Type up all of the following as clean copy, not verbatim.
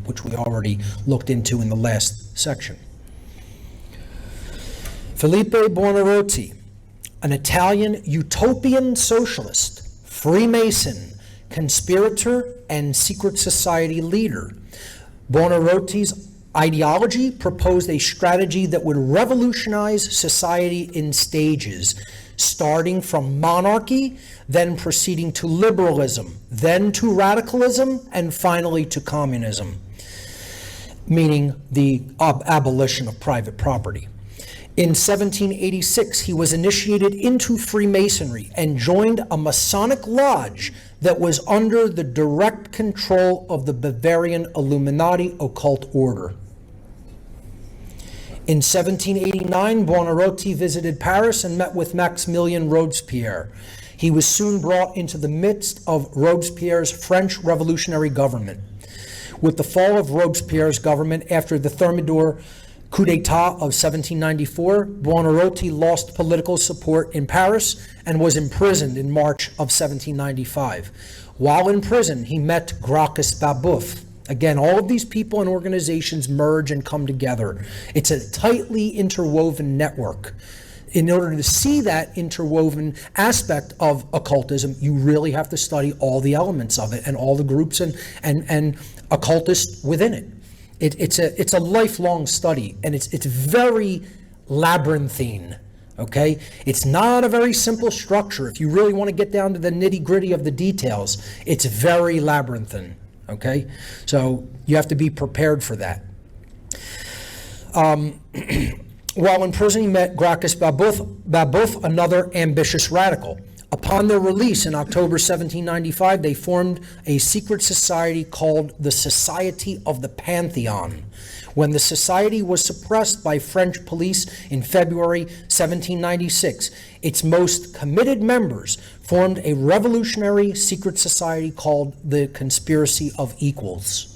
which we already looked into in the last section. Filippo Buonarroti, an Italian utopian socialist, Freemason, conspirator, and secret society leader. Buonarroti's ideology proposed a strategy that would revolutionize society in stages, starting from monarchy, then proceeding to liberalism, then to radicalism, and finally to communism, meaning the abolition of private property. In 1786, he was initiated into Freemasonry and joined a Masonic lodge that was under the direct control of the Bavarian Illuminati occult order. In 1789, Buonarroti visited Paris and met with Maximilien Robespierre. He was soon brought into the midst of Robespierre's French revolutionary government. With the fall of Robespierre's government after the Thermidor coup d'etat of 1794, Buonarroti lost political support in Paris and was imprisoned in March of 1795. While in prison, he met Gracchus Babeuf. Again, all of these people and organizations merge and come together. It's a tightly interwoven network. In order to see that interwoven aspect of occultism, you really have to study all the elements of it and all the groups and occultists within it. It's a lifelong study, and it's very labyrinthine, okay? It's not a very simple structure. If you really want to get down to the nitty-gritty of the details, it's very labyrinthine, okay? So you have to be prepared for that. While in prison, he met Gracchus Babeuf, another ambitious radical. Upon their release in October 1795, they formed a secret society called the Society of the Pantheon. When the society was suppressed by French police in February 1796, its most committed members formed a revolutionary secret society called the Conspiracy of Equals.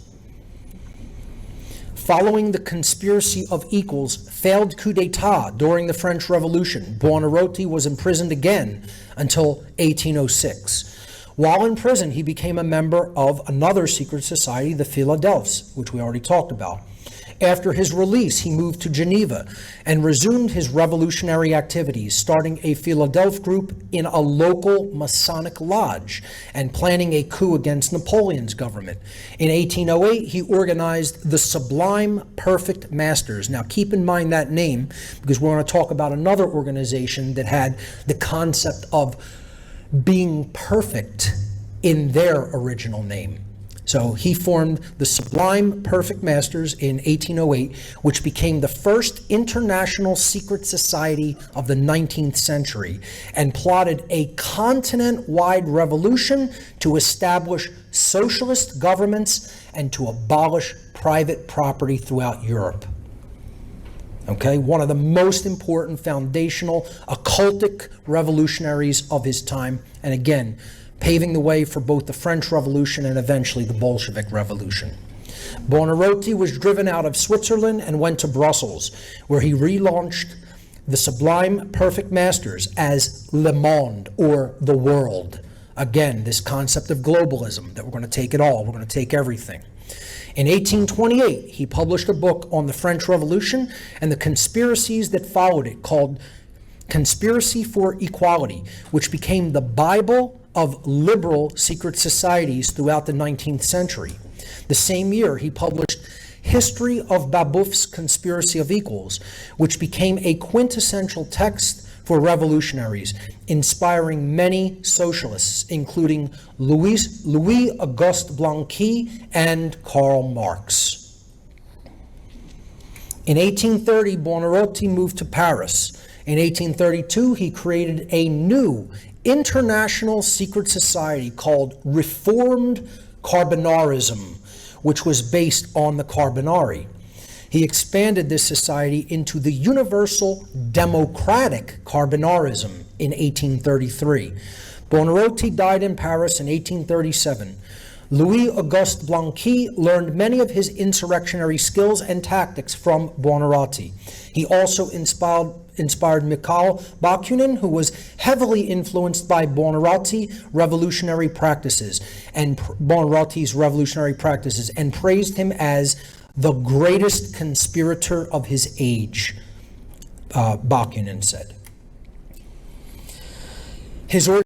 Following the Conspiracy of Equals' failed coup d'etat during the French Revolution, Buonarroti was imprisoned again until 1806. While in prison, he became a member of another secret society, the Philadelphs, which we already talked about. After his release, he moved to Geneva and resumed his revolutionary activities, starting a Philadelphia group in a local Masonic lodge and planning a coup against Napoleon's government. In 1808, he organized the Sublime Perfect Masters. Now, keep in mind that name, because we're going to talk about another organization that had the concept of being perfect in their original name. So he formed the Sublime Perfect Masters in 1808, which became the first international secret society of the 19th century, and plotted a continent-wide revolution to establish socialist governments and to abolish private property throughout Europe. Okay, one of the most important foundational occultic revolutionaries of his time, and again, paving the way for both the French Revolution and eventually the Bolshevik Revolution. Buonarroti was driven out of Switzerland and went to Brussels, where he relaunched the Sublime Perfect Masters as Le Monde, or the world. Again, this concept of globalism, that we're going to take it all, we're going to take everything. In 1828, he published a book on the French Revolution and the conspiracies that followed it, called Conspiracy for Equality, which became the Bible of liberal secret societies throughout the 19th century. The same year, he published History of Babeuf's Conspiracy of Equals, which became a quintessential text for revolutionaries, inspiring many socialists, including Louis-Auguste Blanqui and Karl Marx. In 1830, Buonarroti moved to Paris. In 1832, he created a new international secret society called Reformed Carbonism, which was based on the Carbonari. He expanded this society into the Universal Democratic Carbonarism in 1833. Buonarroti died in Paris in 1837. Louis-Auguste Blanqui learned many of his insurrectionary skills and tactics from Buonarroti. He also inspired Mikhail Bakunin, who was heavily influenced by Buonarroti's revolutionary practices, and praised him as the greatest conspirator of his age, Bakunin said. His